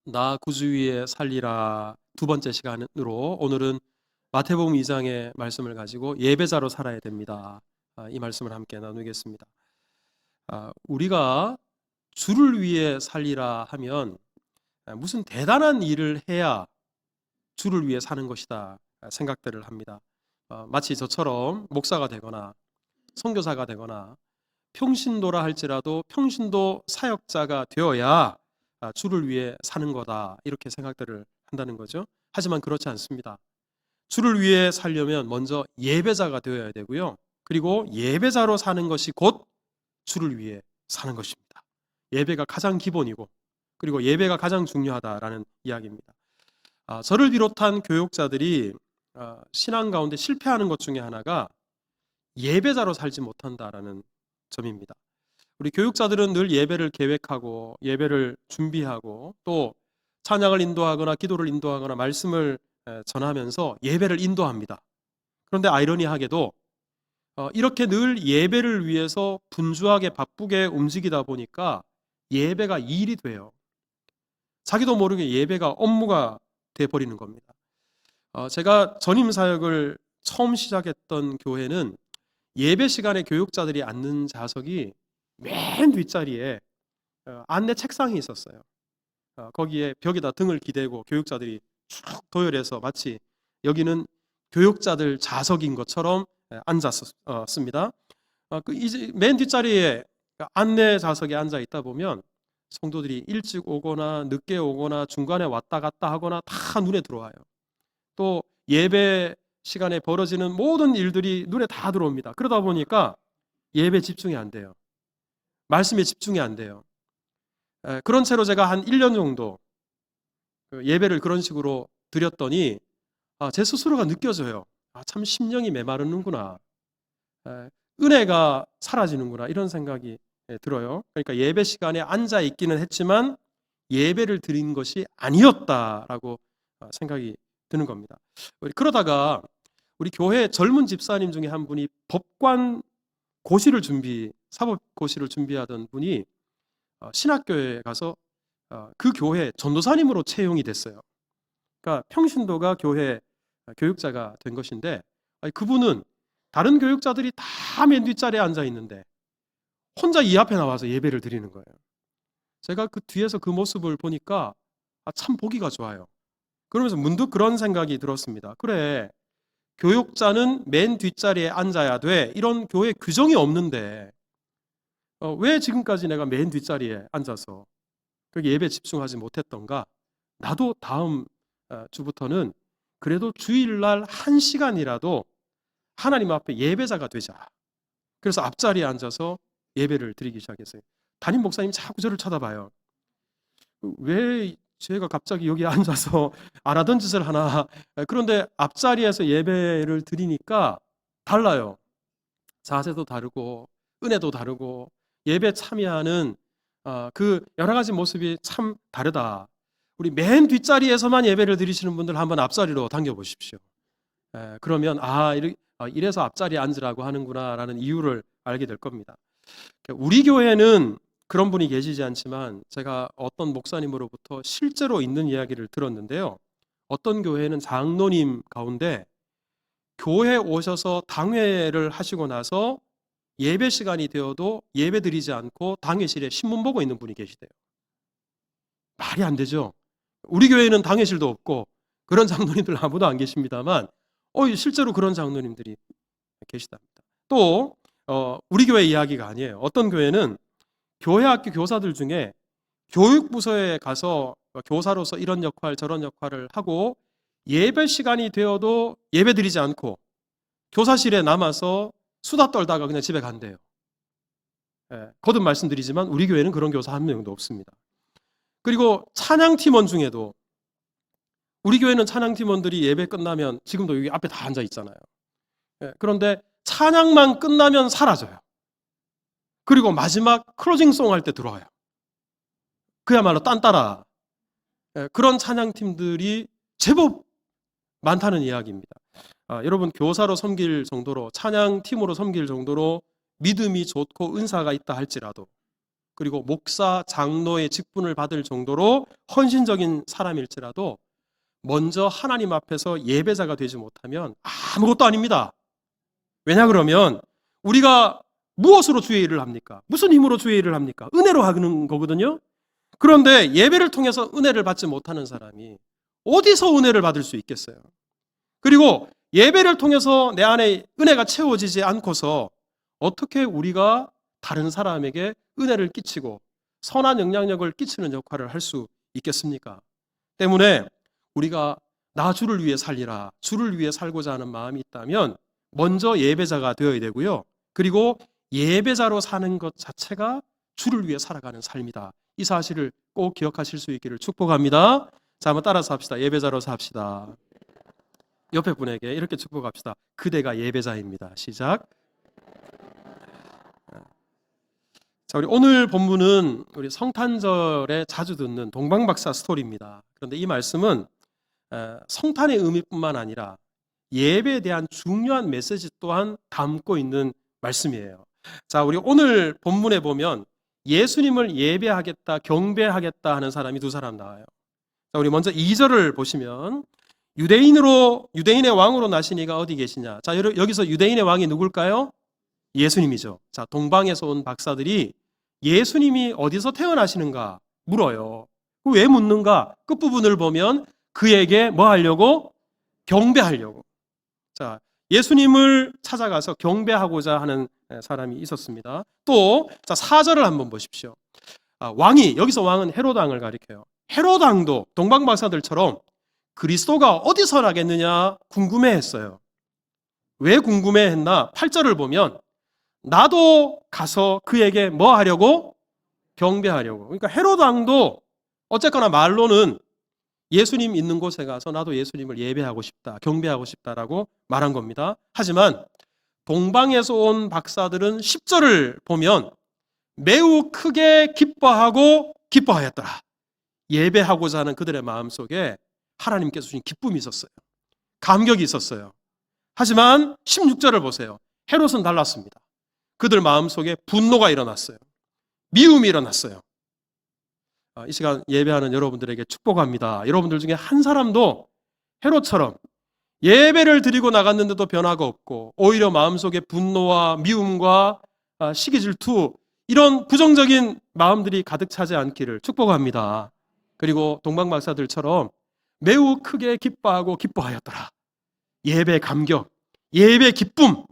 나 구주 위에 살리라 두 번째 시간으로 오늘은 마태복음 2장의 말씀을 가지고 예배자로 살아야 됩니다. 이 말씀을 함께 나누겠습니다. 우리가 주를 위해 살리라 하면 무슨 대단한 일을 해야 주를 위해 사는 것이다 생각들을 합니다. 마치 저처럼 목사가 되거나 선교사가 되거나 평신도라 할지라도 평신도 사역자가 되어야 주를 위해 사는 거다 이렇게 생각들을 한다는 거죠. 하지만 그렇지 않습니다. 주를 위해 살려면 먼저 예배자가 되어야 되고요. 그리고 예배자로 사는 것이 곧 주를 위해 사는 것입니다. 예배가 가장 기본이고 그리고 예배가 가장 중요하다라는 이야기입니다. 저를 비롯한 교육자들이 신앙 가운데 실패하는 것 중에 하나가 예배자로 살지 못한다라는 점입니다. 우리 교육자들은 늘 예배를 계획하고 예배를 준비하고 또 찬양을 인도하거나 기도를 인도하거나 말씀을 전하면서 예배를 인도합니다. 그런데 아이러니하게도 이렇게 늘 예배를 위해서 분주하게 바쁘게 움직이다 보니까 예배가 일이 돼요. 자기도 모르게 예배가 업무가 돼버리는 겁니다. 제가 전임 사역을 처음 시작했던 교회는 예배 시간에 교육자들이 앉는 좌석이 맨 뒷자리에 안내 책상이 있었어요. 거기에 벽에다 등을 기대고 교육자들이 쭉 도열해서 마치 여기는 교육자들 좌석인 것처럼 앉았습니다. 이제 맨 뒷자리에 안내 좌석에 앉아 있다 보면 성도들이 일찍 오거나 늦게 오거나 중간에 왔다 갔다 하거나 다 눈에 들어와요. 또 예배 시간에 벌어지는 모든 일들이 눈에 다 들어옵니다. 그러다 보니까 예배 집중이 안 돼요. 말씀에 집중이 안 돼요. 그런 채로 제가 한 1년 정도 예배를 그런 식으로 드렸더니 제 스스로가 느껴져요. 참 심령이 메마르는구나. 은혜가 사라지는구나. 이런 생각이 들어요. 그러니까 예배 시간에 앉아 있기는 했지만 예배를 드린 것이 아니었다라고 생각이 드는 겁니다. 그러다가 우리 교회 젊은 집사님 중에 한 분이 법관 사법고시를 준비하던 분이 신학교에 가서 그 교회 전도사님으로 채용이 됐어요. 그러니까 평신도가 교회 교육자가 된 것인데 그분은 다른 교육자들이 다 맨 뒷자리에 앉아 있는데 혼자 이 앞에 나와서 예배를 드리는 거예요. 제가 그 뒤에서 그 모습을 보니까 참 보기가 좋아요. 그러면서 문득 그런 생각이 들었습니다. 그래, 교육자는 맨 뒷자리에 앉아야 돼. 이런 교회 규정이 없는데 왜 지금까지 내가 맨 뒷자리에 앉아서 거기 예배 집중하지 못했던가? 나도 다음 주부터는 그래도 주일날 1시간이라도 하나님 앞에 예배자가 되자. 그래서 앞자리에 앉아서 예배를 드리기 시작했어요. 담임 목사님 자꾸 저를 쳐다봐요. 왜 제가 갑자기 여기 앉아서 안 하던 짓을 하나. 그런데 앞자리에서 예배를 드리니까 달라요. 자세도 다르고 은혜도 다르고 예배 참여하는 그 여러 가지 모습이 참 다르다. 우리 맨 뒷자리에서만 예배를 드리시는 분들 한번 앞자리로 당겨보십시오. 그러면 이래서 앞자리에 앉으라고 하는구나라는 이유를 알게 될 겁니다. 우리 교회는 그런 분이 계시지 않지만 제가 어떤 목사님으로부터 실제로 있는 이야기를 들었는데요. 어떤 교회는 장로님 가운데 교회에 오셔서 당회를 하시고 나서 예배 시간이 되어도 예배 드리지 않고 당회실에 신문 보고 있는 분이 계시대요. 말이 안 되죠. 우리 교회는 당회실도 없고 그런 장로님들 아무도 안 계십니다만 실제로 그런 장로님들이 계시답니다. 또 우리 교회 이야기가 아니에요. 어떤 교회는 교회 학교 교사들 중에 교육부서에 가서 교사로서 이런 역할 저런 역할을 하고 예배 시간이 되어도 예배 드리지 않고 교사실에 남아서 수다 떨다가 그냥 집에 간대요. 거듭 말씀드리지만 우리 교회는 그런 교사 한 명도 없습니다. 그리고 찬양팀원 중에도 우리 교회는 찬양팀원들이 예배 끝나면 지금도 여기 앞에 다 앉아 있잖아요. 그런데 찬양만 끝나면 사라져요. 그리고 마지막 클로징송 할 때 들어와요. 그야말로 딴따라. 그런 찬양팀들이 제법 많다는 이야기입니다. 여러분 교사로 섬길 정도로 찬양팀으로 섬길 정도로 믿음이 좋고 은사가 있다 할지라도 그리고 목사, 장로의 직분을 받을 정도로 헌신적인 사람일지라도 먼저 하나님 앞에서 예배자가 되지 못하면 아무것도 아닙니다. 왜냐 그러면 우리가 무엇으로 주의 일을 합니까? 무슨 힘으로 주의 일을 합니까? 은혜로 하는 거거든요. 그런데 예배를 통해서 은혜를 받지 못하는 사람이 어디서 은혜를 받을 수 있겠어요? 그리고 예배를 통해서 내 안에 은혜가 채워지지 않고서 어떻게 우리가 다른 사람에게 은혜를 끼치고 선한 영향력을 끼치는 역할을 할 수 있겠습니까? 때문에 우리가 나 주를 위해 살리라, 주를 위해 살고자 하는 마음이 있다면 먼저 예배자가 되어야 되고요. 그리고 예배자로 사는 것 자체가 주를 위해 살아가는 삶이다. 이 사실을 꼭 기억하실 수 있기를 축복합니다. 자, 한번 따라서 합시다. 예배자로 삽시다. 옆에 분에게 이렇게 축복합시다. 그대가 예배자입니다. 시작. 자, 우리 오늘 본문은 우리 성탄절에 자주 듣는 동방박사 스토리입니다. 그런데 이 말씀은 성탄의 의미뿐만 아니라 예배에 대한 중요한 메시지 또한 담고 있는 말씀이에요. 자, 우리 오늘 본문에 보면 예수님을 예배하겠다, 경배하겠다 하는 사람이 두 사람 나와요. 자, 우리 먼저 2절을 보시면 유대인의 왕으로 나신 이가 어디 계시냐. 자, 여기서 유대인의 왕이 누굴까요? 예수님이죠. 자, 동방에서 온 박사들이 예수님이 어디서 태어나시는가 물어요. 왜 묻는가? 끝부분을 보면 그에게 뭐 하려고? 경배하려고. 자, 예수님을 찾아가서 경배하고자 하는 사람이 있었습니다. 또, 자, 4절을 한번 보십시오. 왕이, 여기서 왕은 헤롯 왕을 가리켜요. 헤롯 왕도 동방 박사들처럼 그리스도가 어디서 나겠느냐 궁금해했어요. 왜 궁금해했나? 8절을 보면 나도 가서 그에게 뭐 하려고? 경배하려고. 그러니까 헤롯 왕도 어쨌거나 말로는 예수님 있는 곳에 가서 나도 예수님을 예배하고 싶다, 경배하고 싶다라고 말한 겁니다. 하지만 동방에서 온 박사들은 10절을 보면 매우 크게 기뻐하고 기뻐하였더라. 예배하고자 하는 그들의 마음속에 하나님께서 주신 기쁨이 있었어요. 감격이 있었어요. 하지만 16절을 보세요. 헤롯은 달랐습니다. 그들 마음속에 분노가 일어났어요. 미움이 일어났어요. 이 시간 예배하는 여러분들에게 축복합니다. 여러분들 중에 한 사람도 헤롯처럼 예배를 드리고 나갔는데도 변화가 없고 오히려 마음속에 분노와 미움과 시기 질투 이런 부정적인 마음들이 가득 차지 않기를 축복합니다. 그리고 동방 박사들처럼 매우 크게 기뻐하고 기뻐하였더라. 예배 감격, 예배 기쁨,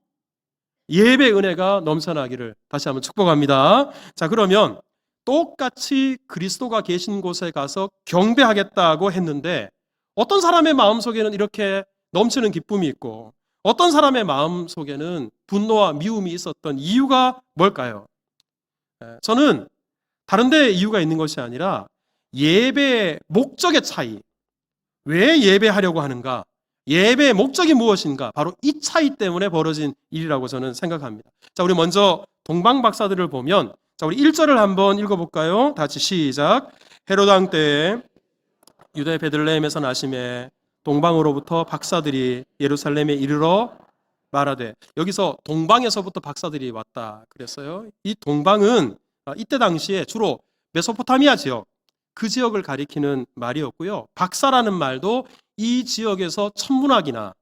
예배 은혜가 넘쳐나기를 다시 한번 축복합니다. 자, 그러면 똑같이 그리스도가 계신 곳에 가서 경배하겠다고 했는데 어떤 사람의 마음속에는 이렇게 넘치는 기쁨이 있고 어떤 사람의 마음속에는 분노와 미움이 있었던 이유가 뭘까요? 저는 다른 데 이유가 있는 것이 아니라 예배의 목적의 차이. 왜 예배하려고 하는가? 예배의 목적이 무엇인가? 바로 이 차이 때문에 벌어진 일이라고 저는 생각합니다. 자, 우리 먼저 동방 박사들을 보면 자, 우리 1절을 한번 읽어볼까요? 다시 시작. 헤롯 왕 때에 유대 베들레헴에서 나심에 동방으로부터 박사들이 예루살렘에 이르러 말하되, 여기서 동방에서부터 박사들이 왔다 그랬어요. 이 동방은 이때 당시에 주로 메소포타미아 지역, 그 지역을 가리키는 말이었고요. 박사라는 말도 이 지역에서 천문학이나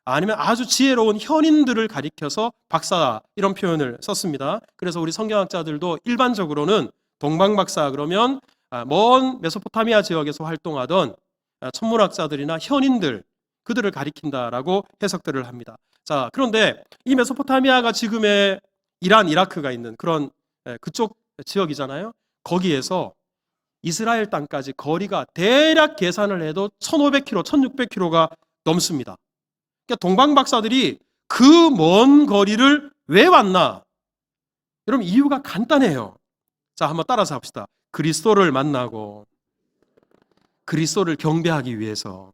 아니면 아주 지혜로운 현인들을 가리켜서 박사 이런 표현을 썼습니다. 그래서 우리 성경학자들도 일반적으로는 동방박사 그러면 먼 메소포타미아 지역에서 활동하던 천문학자들이나 현인들, 그들을 가리킨다라고 해석들을 합니다. 자, 그런데 이 메소포타미아가 지금의 이란, 이라크가 있는 그런 그쪽 지역이잖아요. 거기에서 이스라엘 땅까지 거리가 대략 계산을 해도 1500km, 1600km가 넘습니다. 그러니까 동방 박사들이 그 먼 거리를 왜 왔나? 여러분, 이유가 간단해요. 자, 한번 따라서 합시다. 그리스도를 만나고 그리스도를 경배하기 위해서.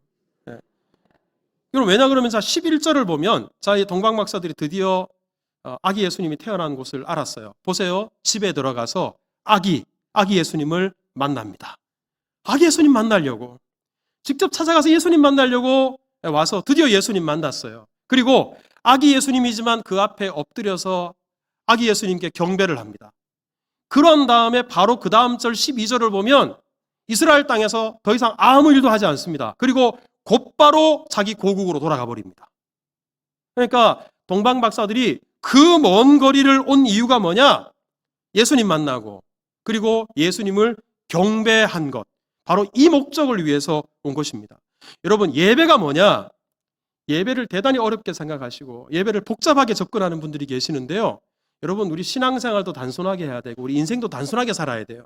그럼 왜냐 그러면 자 11절을 보면 자, 이 동방 박사들이 드디어 아기 예수님이 태어난 곳을 알았어요. 보세요. 집에 들어가서 아기 예수님을 만납니다. 아기 예수님 만나려고 직접 찾아가서 예수님 만나려고 와서 드디어 예수님 만났어요. 그리고 아기 예수님이지만 그 앞에 엎드려서 아기 예수님께 경배를 합니다. 그런 다음에 바로 그 다음 절 12절을 보면 이스라엘 땅에서 더 이상 아무 일도 하지 않습니다. 그리고 곧바로 자기 고국으로 돌아가 버립니다. 그러니까 동방 박사들이 그 먼 거리를 온 이유가 뭐냐? 예수님 만나고 그리고 예수님을 경배한 것, 바로 이 목적을 위해서 온 것입니다. 여러분, 예배가 뭐냐? 예배를 대단히 어렵게 생각하시고 예배를 복잡하게 접근하는 분들이 계시는데요. 여러분, 우리 신앙생활도 단순하게 해야 되고 우리 인생도 단순하게 살아야 돼요.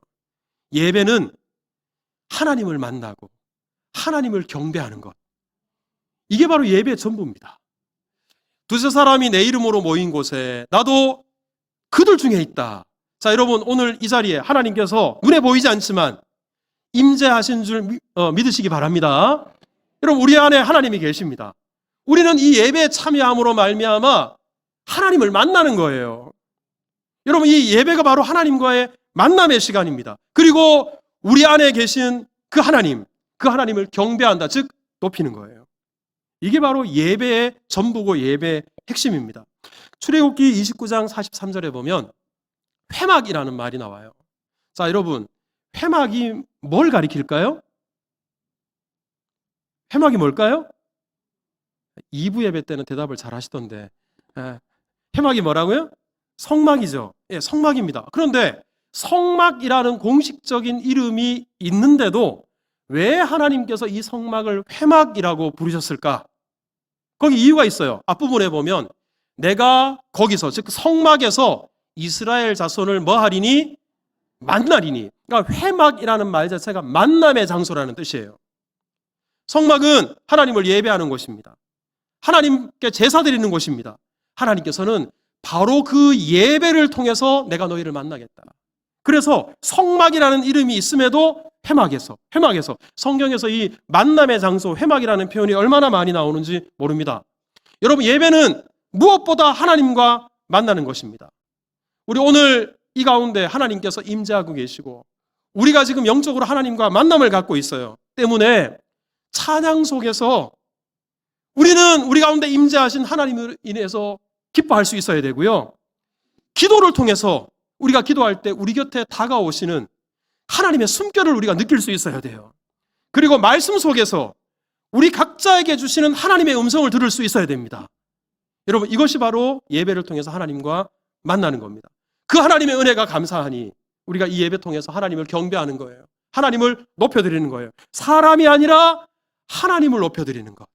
예배는 하나님을 만나고 하나님을 경배하는 것, 이게 바로 예배의 전부입니다. 두세 사람이 내 이름으로 모인 곳에 나도 그들 중에 있다. 자, 여러분, 오늘 이 자리에 하나님께서 눈에 보이지 않지만 임재하신 줄 믿으시기 바랍니다. 여러분, 우리 안에 하나님이 계십니다. 우리는 이 예배에 참여함으로 말미암아 하나님을 만나는 거예요. 여러분, 이 예배가 바로 하나님과의 만남의 시간입니다. 그리고 우리 안에 계신 그 하나님을 경배한다, 즉 높이는 거예요. 이게 바로 예배의 전부고 예배의 핵심입니다. 출애굽기 29장 43절에 보면 회막이라는 말이 나와요. 자, 여러분, 회막이 뭘 가리킬까요? 회막이 뭘까요? 2부 예배 때는 대답을 잘 하시던데, 회막이 뭐라고요? 성막이죠. 예, 성막입니다. 그런데 성막이라는 공식적인 이름이 있는데도 왜 하나님께서 이 성막을 회막이라고 부르셨을까? 거기 이유가 있어요. 앞부분에 보면 내가 거기서, 즉 성막에서 이스라엘 자손을 뭐 하리니? 만나리니. 그러니까 회막이라는 말 자체가 만남의 장소라는 뜻이에요. 성막은 하나님을 예배하는 곳입니다. 하나님께 제사 드리는 곳입니다. 하나님께서는 바로 그 예배를 통해서 내가 너희를 만나겠다. 그래서 성막이라는 이름이 있음에도 회막에서 성경에서 이 만남의 장소 회막이라는 표현이 얼마나 많이 나오는지 모릅니다. 여러분, 예배는 무엇보다 하나님과 만나는 것입니다. 우리 오늘 이 가운데 하나님께서 임재하고 계시고 우리가 지금 영적으로 하나님과 만남을 갖고 있어요. 때문에 찬양 속에서 우리는 우리 가운데 임재하신 하나님을 인해서 기뻐할 수 있어야 되고요. 기도를 통해서 우리가 기도할 때 우리 곁에 다가오시는 하나님의 숨결을 우리가 느낄 수 있어야 돼요. 그리고 말씀 속에서 우리 각자에게 주시는 하나님의 음성을 들을 수 있어야 됩니다. 여러분, 이것이 바로 예배를 통해서 하나님과 만나는 겁니다. 그 하나님의 은혜가 감사하니 우리가 이 예배 통해서 하나님을 경배하는 거예요. 하나님을 높여드리는 거예요. 사람이 아니라 하나님을 높여드리는 것,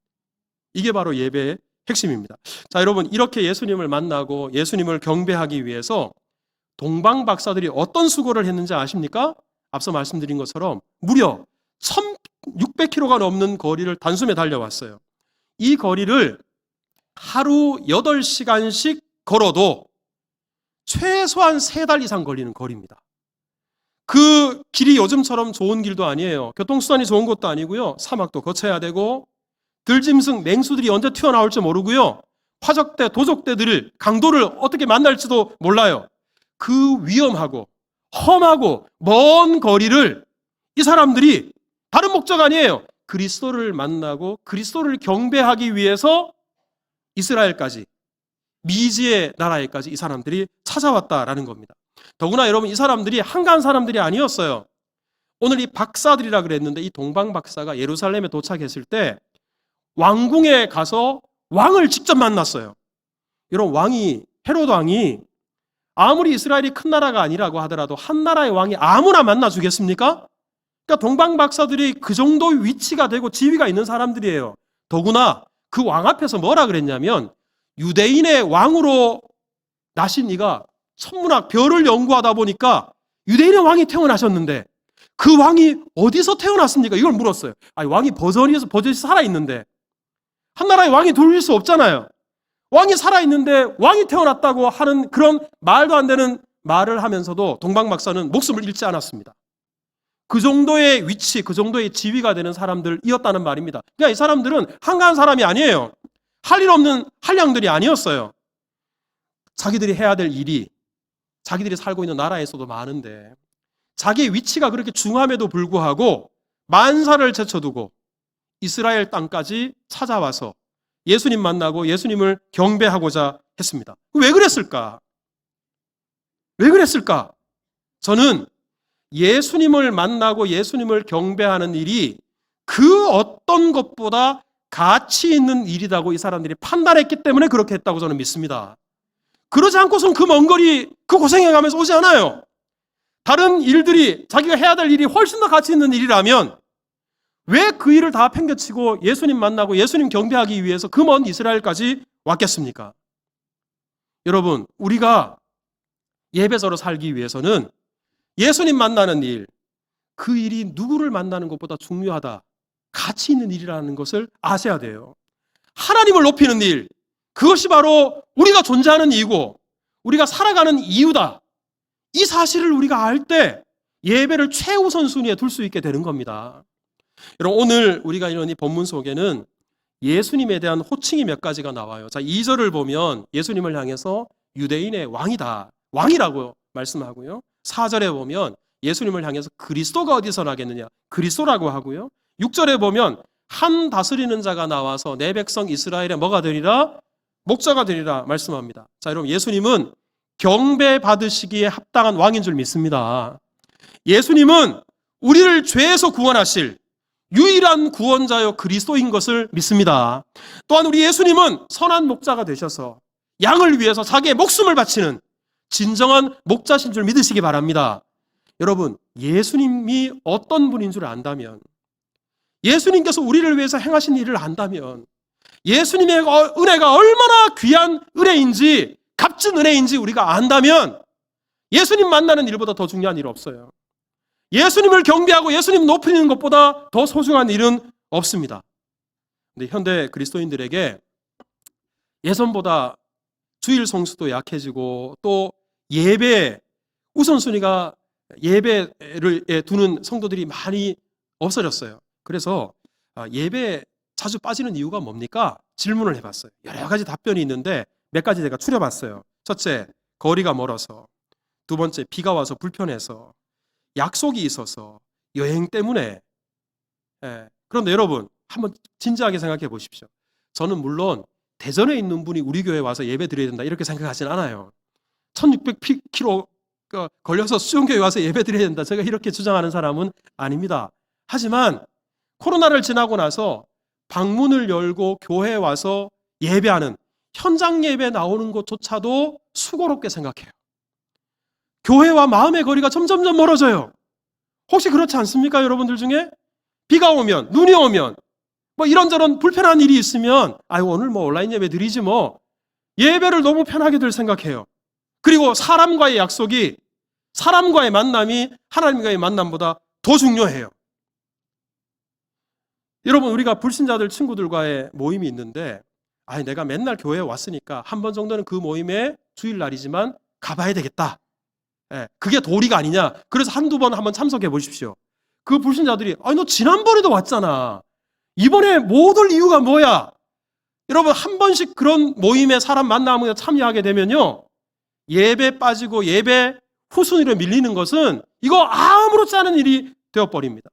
이게 바로 예배의 핵심입니다. 자, 여러분, 이렇게 예수님을 만나고 예수님을 경배하기 위해서 동방 박사들이 어떤 수고를 했는지 아십니까? 앞서 말씀드린 것처럼 무려 1600km가 넘는 거리를 단숨에 달려왔어요. 이 거리를 하루 8시간씩 걸어도 최소한 3달 이상 걸리는 거리입니다. 그 길이 요즘처럼 좋은 길도 아니에요. 교통수단이 좋은 것도 아니고요. 사막도 거쳐야 되고 들짐승, 맹수들이 언제 튀어나올지 모르고요. 화적대, 도적대들을, 강도를 어떻게 만날지도 몰라요. 그 위험하고 험하고 먼 거리를 이 사람들이 다른 목적 아니에요. 그리스도를 만나고 그리스도를 경배하기 위해서 이스라엘까지, 미지의 나라에까지 이 사람들이 찾아왔다라는 겁니다. 더구나 여러분, 이 사람들이 한가한 사람들이 아니었어요. 오늘 이 박사들이라 그랬는데 이 동방 박사가 예루살렘에 도착했을 때 왕궁에 가서 왕을 직접 만났어요. 여러분, 헤롯 왕이 아무리 이스라엘이 큰 나라가 아니라고 하더라도 한 나라의 왕이 아무나 만나주겠습니까? 그러니까 동방 박사들이 그 정도의 위치가 되고 지위가 있는 사람들이에요. 더구나 그 왕 앞에서 뭐라 그랬냐면, 유대인의 왕으로 나신 이가 천문학 별을 연구하다 보니까 유대인의 왕이 태어나셨는데 그 왕이 어디서 태어났습니까? 이걸 물었어요. 아니, 왕이 버젓이 살아있는데, 한 나라의 왕이 둘일 수 없잖아요. 왕이 살아있는데 왕이 태어났다고 하는 그런 말도 안 되는 말을 하면서도 동방 박사는 목숨을 잃지 않았습니다. 그 정도의 위치, 그 정도의 지위가 되는 사람들이었다는 말입니다. 그러니까 이 사람들은 한가한 사람이 아니에요. 할 일 없는 한량들이 아니었어요. 자기들이 해야 될 일이 자기들이 살고 있는 나라에서도 많은데 자기의 위치가 그렇게 중함에도 불구하고 만사를 제쳐두고 이스라엘 땅까지 찾아와서 예수님 만나고 예수님을 경배하고자 했습니다. 왜 그랬을까? 왜 그랬을까? 저는 예수님을 만나고 예수님을 경배하는 일이 그 어떤 것보다 가치 있는 일이라고 이 사람들이 판단했기 때문에 그렇게 했다고 저는 믿습니다. 그러지 않고선 그 먼 거리 그 고생해가면서 오지 않아요. 다른 일들이 자기가 해야 될 일이 훨씬 더 가치 있는 일이라면 왜 그 일을 다 팽개치고 예수님 만나고 예수님 경배하기 위해서 그 먼 이스라엘까지 왔겠습니까? 여러분, 우리가 예배자로 살기 위해서는 예수님 만나는 일, 그 일이 누구를 만나는 것보다 중요하다, 가치 있는 일이라는 것을 아셔야 돼요. 하나님을 높이는 일, 그것이 바로 우리가 존재하는 이유고 우리가 살아가는 이유다. 이 사실을 우리가 알 때 예배를 최우선 순위에 둘 수 있게 되는 겁니다. 여러분, 오늘 우리가 이런 이 본문 속에는 예수님에 대한 호칭이 몇 가지가 나와요. 자, 2절을 보면 예수님을 향해서 유대인의 왕이다, 왕이라고 말씀하고요. 4절에 보면 예수님을 향해서 그리스도가 어디서 나겠느냐, 그리스도라고 하고요. 6절에 보면 한 다스리는 자가 나와서 내 백성 이스라엘의 뭐가 되리라? 목자가 되리라 말씀합니다. 자, 여러분, 예수님은 경배 받으시기에 합당한 왕인 줄 믿습니다. 예수님은 우리를 죄에서 구원하실 유일한 구원자요 그리스도인 것을 믿습니다. 또한 우리 예수님은 선한 목자가 되셔서 양을 위해서 자기의 목숨을 바치는 진정한 목자신 줄 믿으시기 바랍니다. 여러분, 예수님이 어떤 분인 줄 안다면, 예수님께서 우리를 위해서 행하신 일을 안다면, 예수님의 은혜가 얼마나 귀한 은혜인지, 값진 은혜인지 우리가 안다면 예수님 만나는 일보다 더 중요한 일 없어요. 예수님을 경배하고 예수님 높이는 것보다 더 소중한 일은 없습니다. 근데 현대 그리스도인들에게 예전보다 주일 성수도 약해지고 또 예배 우선순위가 예배를 두는 성도들이 많이 없어졌어요. 그래서 예배 자주 빠지는 이유가 뭡니까? 질문을 해봤어요. 여러 가지 답변이 있는데 몇 가지 제가 추려봤어요. 첫째, 거리가 멀어서. 두 번째, 비가 와서 불편해서. 약속이 있어서. 여행 때문에. 그런데 여러분, 한번 진지하게 생각해 보십시오. 저는 물론 대전에 있는 분이 우리 교회에 와서 예배 드려야 된다 이렇게 생각하진 않아요. 1600km 걸려서 수영교회 와서 예배 드려야 된다, 제가 이렇게 주장하는 사람은 아닙니다. 하지만 코로나를 지나고 나서 방문을 열고 교회에 와서 예배하는, 현장 예배 나오는 것조차도 수고롭게 생각해요. 교회와 마음의 거리가 점점점 멀어져요. 혹시 그렇지 않습니까? 여러분들 중에 비가 오면, 눈이 오면, 뭐 이런저런 불편한 일이 있으면 오늘 뭐 온라인 예배 드리지 뭐, 예배를 너무 편하게들 생각해요. 그리고 사람과의 약속이, 사람과의 만남이 하나님과의 만남보다 더 중요해요. 여러분, 우리가 불신자들 친구들과의 모임이 있는데 내가 맨날 교회에 왔으니까 한 번 정도는 그 모임에 주일날이지만 가봐야 되겠다. 그게 도리가 아니냐. 그래서 한두 번 한번 참석해 보십시오. 그 불신자들이 너 지난번에도 왔잖아, 이번에 못 올 이유가 뭐야? 여러분, 한 번씩 그런 모임에 사람 만나면 참여하게 되면요, 예배 빠지고 예배 후순위로 밀리는 것은 이거 아무렇지 않은 일이 되어버립니다.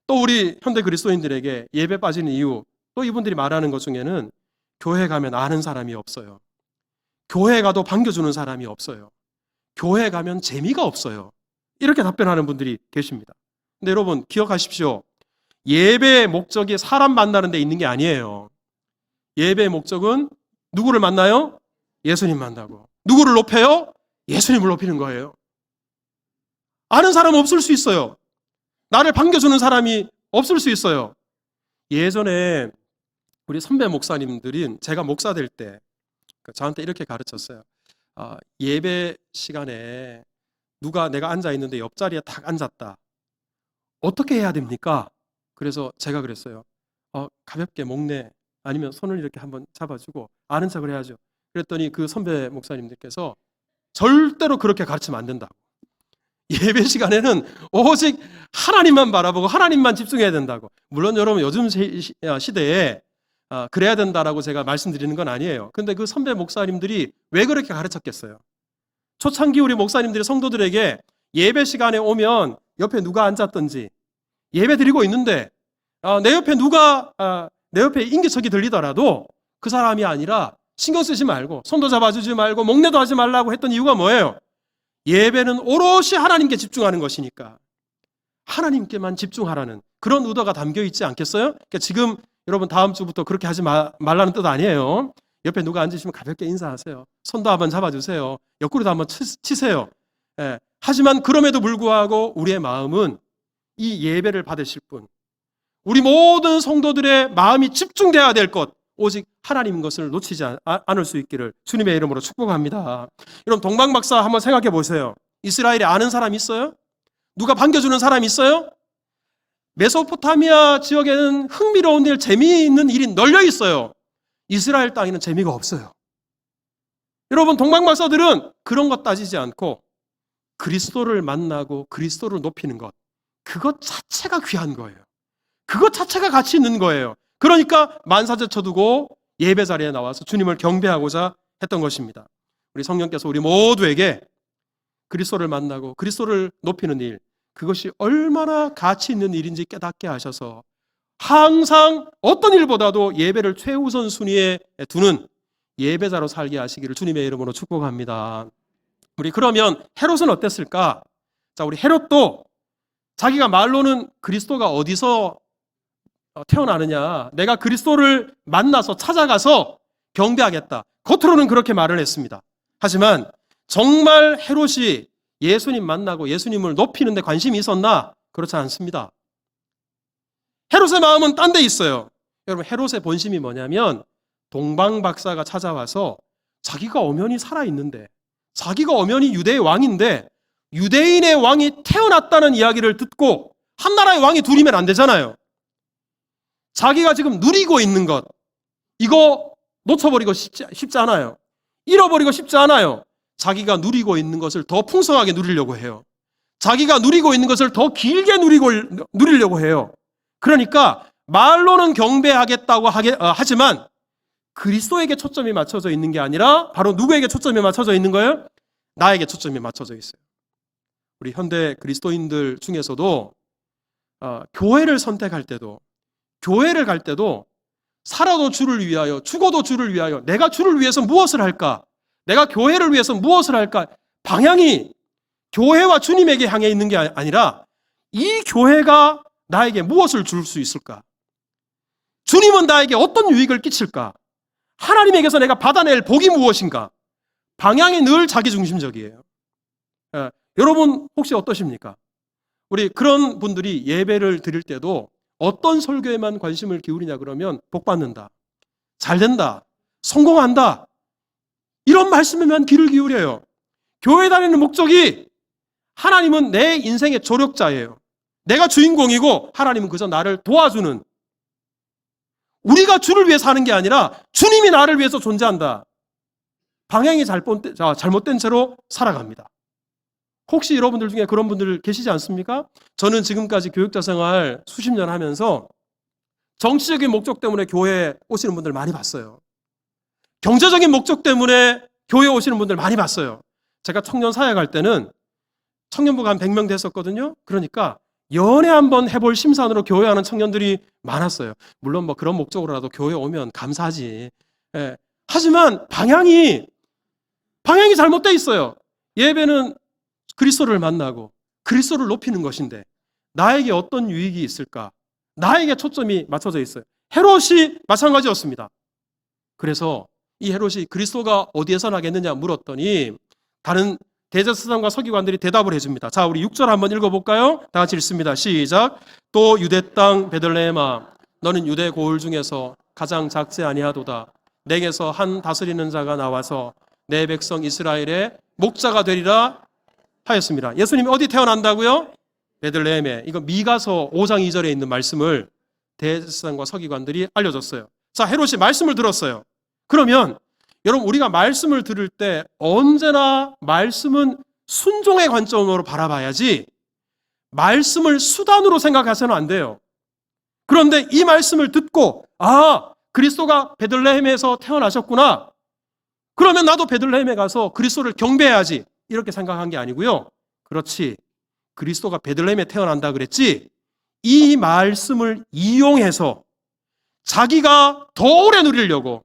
또 우리 현대 그리스도인들에게 예배 빠지는 이유, 또 이분들이 말하는 것 중에는 교회 가면 아는 사람이 없어요. 교회 가도 반겨주는 사람이 없어요. 교회 가면 재미가 없어요. 이렇게 답변하는 분들이 계십니다. 근데 여러분, 기억하십시오. 예배의 목적이 사람 만나는 데 있는 게 아니에요. 예배의 목적은 누구를 만나요? 예수님 만나고. 누구를 높여요? 예수님을 높이는 거예요. 아는 사람 없을 수 있어요. 나를 반겨주는 사람이 없을 수 있어요. 예전에 우리 선배 목사님들은 제가 목사 될 때 저한테 이렇게 가르쳤어요. 예배 시간에 내가 앉아 있는데 옆자리에 탁 앉았다. 어떻게 해야 됩니까? 그래서 제가 그랬어요. 가볍게 목내 아니면 손을 이렇게 한번 잡아주고 아는 척을 해야죠. 그랬더니 그 선배 목사님들께서 절대로 그렇게 가르치면 안 된다고. 예배 시간에는 오직 하나님만 바라보고 하나님만 집중해야 된다고. 물론 여러분, 요즘 시대에 그래야 된다라고 제가 말씀드리는 건 아니에요. 근데 그 선배 목사님들이 왜 그렇게 가르쳤겠어요? 초창기 우리 목사님들이 성도들에게 예배 시간에 오면 옆에 누가 앉았든지, 예배 드리고 있는데 내 옆에 인기척이 들리더라도 그 사람이 아니라 신경 쓰지 말고 손도 잡아주지 말고 목례도 하지 말라고 했던 이유가 뭐예요? 예배는 오롯이 하나님께 집중하는 것이니까 하나님께만 집중하라는 그런 의도가 담겨 있지 않겠어요? 그러니까 지금 여러분 다음 주부터 그렇게 하지 말라는 뜻 아니에요. 옆에 누가 앉으시면 가볍게 인사하세요. 손도 한번 잡아주세요. 옆구리도 한번 치세요. 예. 하지만 그럼에도 불구하고 우리의 마음은 이 예배를 받으실 분, 우리 모든 성도들의 마음이 집중돼야 될 것, 오직 하나님 것을 놓치지 않을 수 있기를 주님의 이름으로 축복합니다. 여러분 동방박사 한번 생각해 보세요. 이스라엘에 아는 사람 있어요? 누가 반겨주는 사람 있어요? 메소포타미아 지역에는 흥미로운 일, 재미있는 일이 널려 있어요. 이스라엘 땅에는 재미가 없어요. 여러분 동방박사들은 그런 것 따지지 않고 그리스도를 만나고 그리스도를 높이는 것, 그것 자체가 귀한 거예요. 그것 자체가 가치 있는 거예요. 그러니까 만사제 쳐두고 예배 자리에 나와서 주님을 경배하고자 했던 것입니다. 우리 성령께서 우리 모두에게 그리스도를 만나고 그리스도를 높이는 일, 그것이 얼마나 가치 있는 일인지 깨닫게 하셔서 항상 어떤 일보다도 예배를 최우선 순위에 두는 예배자로 살게 하시기를 주님의 이름으로 축복합니다. 우리 그러면 헤롯은 어땠을까? 자, 우리 헤롯도 자기가 말로는 그리스도가 어디서 태어나느냐, 내가 그리스도를 만나서 찾아가서 경배하겠다, 겉으로는 그렇게 말을 했습니다. 하지만 정말 헤롯이 예수님 만나고 예수님을 높이는 데 관심이 있었나? 그렇지 않습니다. 헤롯의 마음은 딴 데 있어요. 여러분 헤롯의 본심이 뭐냐면 동방박사가 찾아와서 자기가 엄연히 살아있는데, 자기가 엄연히 유대의 왕인데 유대인의 왕이 태어났다는 이야기를 듣고, 한 나라의 왕이 둘이면 안 되잖아요. 자기가 지금 누리고 있는 것, 이거 놓쳐버리고 싶지 않아요. 잃어버리고 싶지 않아요. 자기가 누리고 있는 것을 더 풍성하게 누리려고 해요. 자기가 누리고 있는 것을 더 길게 누리려고 해요. 그러니까 말로는 경배하겠다고 하지만 그리스도에게 초점이 맞춰져 있는 게 아니라 바로 누구에게 초점이 맞춰져 있는 거예요? 나에게 초점이 맞춰져 있어요. 우리 현대 그리스도인들 중에서도 교회를 선택할 때도, 교회를 갈 때도 살아도 주를 위하여 죽어도 주를 위하여 내가 주를 위해서 무엇을 할까? 내가 교회를 위해서 무엇을 할까? 방향이 교회와 주님에게 향해 있는 게 아니라 이 교회가 나에게 무엇을 줄 수 있을까? 주님은 나에게 어떤 유익을 끼칠까? 하나님에게서 내가 받아낼 복이 무엇인가? 방향이 늘 자기중심적이에요. 여러분 혹시 어떠십니까? 우리 그런 분들이 예배를 드릴 때도 어떤 설교에만 관심을 기울이냐 그러면 복 받는다, 잘 된다, 성공한다, 이런 말씀에만 귀를 기울여요. 교회 다니는 목적이 하나님은 내 인생의 조력자예요. 내가 주인공이고 하나님은 그저 나를 도와주는, 우리가 주를 위해 사는 게 아니라 주님이 나를 위해서 존재한다. 방향이 잘못된 채로 살아갑니다. 혹시 여러분들 중에 그런 분들 계시지 않습니까? 저는 지금까지 교육자 생활 수십 년 하면서 정치적인 목적 때문에 교회에 오시는 분들 많이 봤어요. 경제적인 목적 때문에 교회에 오시는 분들 많이 봤어요. 제가 청년 사역 할 때는 청년부가 한 100명 됐었거든요. 그러니까 연애 한번 해볼 심산으로 교회 하는 청년들이 많았어요. 물론 뭐 그런 목적으로라도 교회 오면 감사하지. 예. 하지만 방향이 잘못되어 있어요. 예배는 그리스도를 만나고 그리스도를 높이는 것인데 나에게 어떤 유익이 있을까? 나에게 초점이 맞춰져 있어요. 헤롯이 마찬가지였습니다. 그래서 이 헤롯이 그리스도가 어디에서 나겠느냐 물었더니 다른 대제사장과 서기관들이 대답을 해줍니다. 자, 우리 6절 한번 읽어볼까요? 다 같이 읽습니다. 시작. 또 유대 땅 베들레헴아, 너는 유대 고을 중에서 가장 작지 아니하도다. 내게서 한 다스리는 자가 나와서 내 백성 이스라엘의 목자가 되리라 하였습니다. 예수님이 어디 태어난다고요? 베들레헴에. 이거 미가서 5장 2절에 있는 말씀을 대제사장과 서기관들이 알려줬어요. 자, 헤롯이 말씀을 들었어요. 그러면 여러분 우리가 말씀을 들을 때 언제나 말씀은 순종의 관점으로 바라봐야지 말씀을 수단으로 생각해서는 안 돼요. 그런데 이 말씀을 듣고 그리스도가 베들레헴에서 태어나셨구나. 그러면 나도 베들레헴에 가서 그리스도를 경배해야지. 이렇게 생각한 게 아니고요. 그렇지. 그리스도가 베들레헴에 태어난다 그랬지. 이 말씀을 이용해서 자기가 더 오래 누리려고,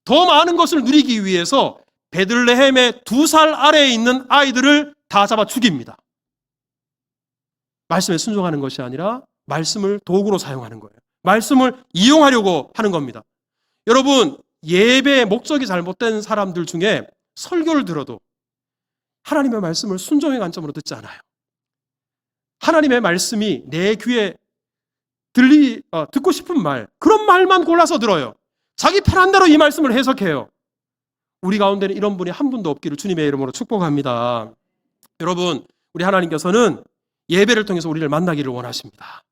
더 많은 것을 누리기 위해서 베들레헴의 2살 아래에 있는 아이들을 다 잡아 죽입니다. 말씀에 순종하는 것이 아니라 말씀을 도구로 사용하는 거예요. 말씀을 이용하려고 하는 겁니다. 여러분, 예배의 목적이 잘못된 사람들 중에 설교를 들어도 하나님의 말씀을 순종의 관점으로 듣지 않아요. 하나님의 말씀이 내 귀에 듣고 싶은 말, 그런 말만 골라서 들어요. 자기 편한 대로 이 말씀을 해석해요. 우리 가운데는 이런 분이 한 분도 없기를 주님의 이름으로 축복합니다. 여러분, 우리 하나님께서는 예배를 통해서 우리를 만나기를 원하십니다.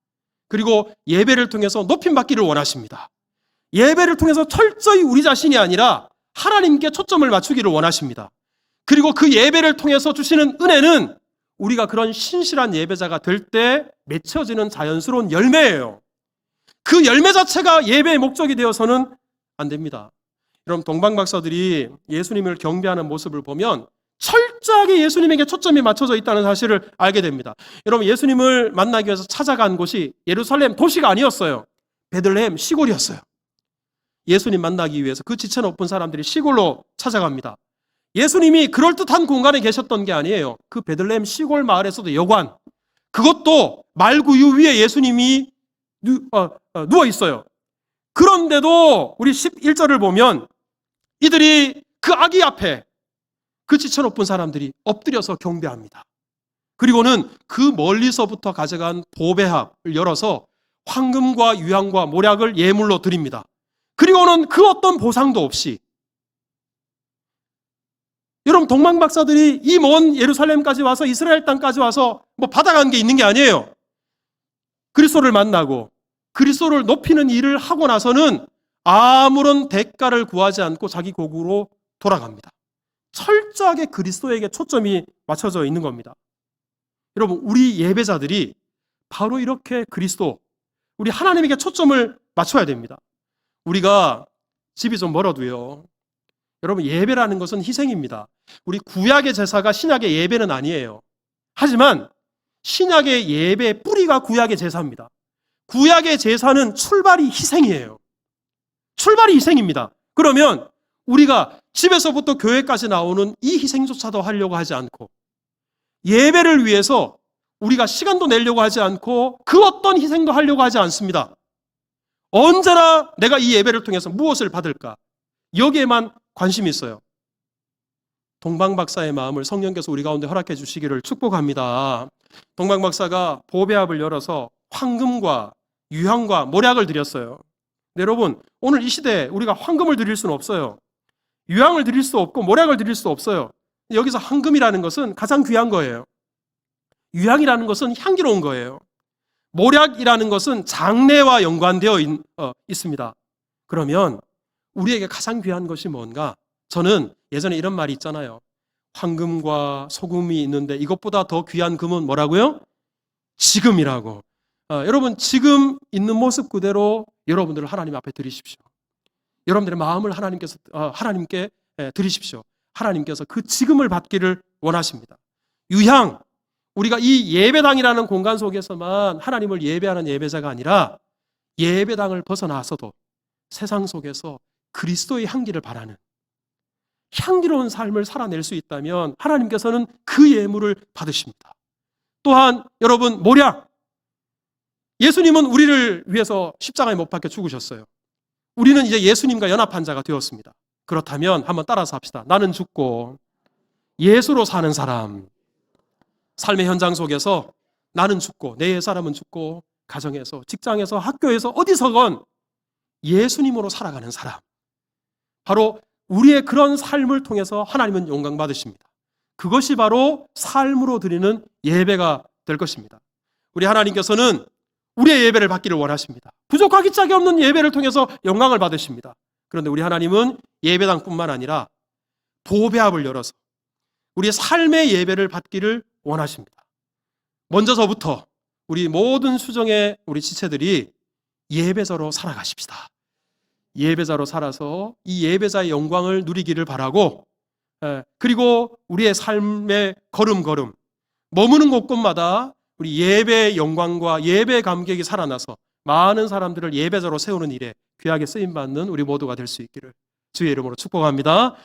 그리고 예배를 통해서 높임받기를 원하십니다. 예배를 통해서 철저히 우리 자신이 아니라 하나님께 초점을 맞추기를 원하십니다. 그리고 그 예배를 통해서 주시는 은혜는 우리가 그런 신실한 예배자가 될 때 맺혀지는 자연스러운 열매예요. 그 열매 자체가 예배의 목적이 되어서는 안 됩니다. 여러분, 동방 박사들이 예수님을 경배하는 모습을 보면 철저하게 예수님에게 초점이 맞춰져 있다는 사실을 알게 됩니다. 여러분, 예수님을 만나기 위해서 찾아간 곳이 예루살렘 도시가 아니었어요. 베들레헴 시골이었어요. 예수님 만나기 위해서 그 지체 높은 사람들이 시골로 찾아갑니다. 예수님이 그럴듯한 공간에 계셨던 게 아니에요. 그 베들레헴 시골 마을에서도 여관, 그것도 말구유 위에 예수님이 누워 있어요. 그런데도 우리 11절을 보면 이들이 그 아기 앞에 그 지체 높은 사람들이 엎드려서 경배합니다. 그리고는 그 멀리서부터 가져간 보배합을 열어서 황금과 유향과 모략을 예물로 드립니다. 그리고는 그 어떤 보상도 없이, 여러분, 동방 박사들이 이 먼 예루살렘까지 와서 이스라엘 땅까지 와서 뭐 받아간 게 있는 게 아니에요. 그리스도를 만나고 그리스도를 높이는 일을 하고 나서는 아무런 대가를 구하지 않고 자기 고국으로 돌아갑니다. 철저하게 그리스도에게 초점이 맞춰져 있는 겁니다. 여러분, 우리 예배자들이 바로 이렇게 그리스도, 우리 하나님에게 초점을 맞춰야 됩니다. 우리가 집이 좀 멀어도요, 여러분, 예배라는 것은 희생입니다. 우리 구약의 제사가 신약의 예배는 아니에요. 하지만 신약의 예배의 뿌리가 구약의 제사입니다. 구약의 제사는 출발이 희생이에요. 출발이 희생입니다. 그러면 우리가 집에서부터 교회까지 나오는 이 희생조차도 하려고 하지 않고, 예배를 위해서 우리가 시간도 내려고 하지 않고 그 어떤 희생도 하려고 하지 않습니다. 언제나 내가 이 예배를 통해서 무엇을 받을까, 여기에만 관심이 있어요. 동방 박사의 마음을 성령께서 우리 가운데 허락해 주시기를 축복합니다. 동방 박사가 보배합을 열어서 황금과 유향과 모략을 드렸어요. 네, 여러분, 오늘 이 시대에 우리가 황금을 드릴 수는 없어요. 유향을 드릴 수 없고 모략을 드릴 수 없어요. 여기서 황금이라는 것은 가장 귀한 거예요. 유향이라는 것은 향기로운 거예요. 모략이라는 것은 장래와 연관되어 있습니다. 그러면 우리에게 가장 귀한 것이 뭔가? 저는 예전에 이런 말이 있잖아요. 황금과 소금이 있는데 이것보다 더 귀한 금은 뭐라고요? 지금이라고. 여러분, 지금 있는 모습 그대로 여러분들을 하나님 앞에 드리십시오. 여러분들의 마음을 하나님께 드리십시오. 하나님께서 그 지금을 받기를 원하십니다. 유향, 우리가 이 예배당이라는 공간 속에서만 하나님을 예배하는 예배자가 아니라 예배당을 벗어나서도 세상 속에서 그리스도의 향기를 바라는 향기로운 삶을 살아낼 수 있다면 하나님께서는 그 예물을 받으십니다. 또한 여러분, 모략, 예수님은 우리를 위해서 십자가에 못 박혀 죽으셨어요. 우리는 이제 예수님과 연합한 자가 되었습니다. 그렇다면 한번 따라서 합시다. 나는 죽고 예수로 사는 사람. 삶의 현장 속에서 나는 죽고, 내 옛사람은 죽고, 가정에서, 직장에서, 학교에서, 어디서건 예수님으로 살아가는 사람. 바로 우리의 그런 삶을 통해서 하나님은 영광 받으십니다. 그것이 바로 삶으로 드리는 예배가 될 것입니다. 우리 하나님께서는 우리의 예배를 받기를 원하십니다. 부족하기 짝이 없는 예배를 통해서 영광을 받으십니다. 그런데 우리 하나님은 예배당뿐만 아니라 보배합을 열어서 우리의 삶의 예배를 받기를 원하십니다. 먼저서부터 우리 모든 수정의 우리 지체들이 예배자로 살아가십시다. 예배자로 살아서 이 예배자의 영광을 누리기를 바라고, 그리고 우리의 삶의 걸음걸음, 머무는 곳곳마다 우리 예배의 영광과 예배의 감격이 살아나서 많은 사람들을 예배자로 세우는 일에 귀하게 쓰임받는 우리 모두가 될 수 있기를 주의 이름으로 축복합니다.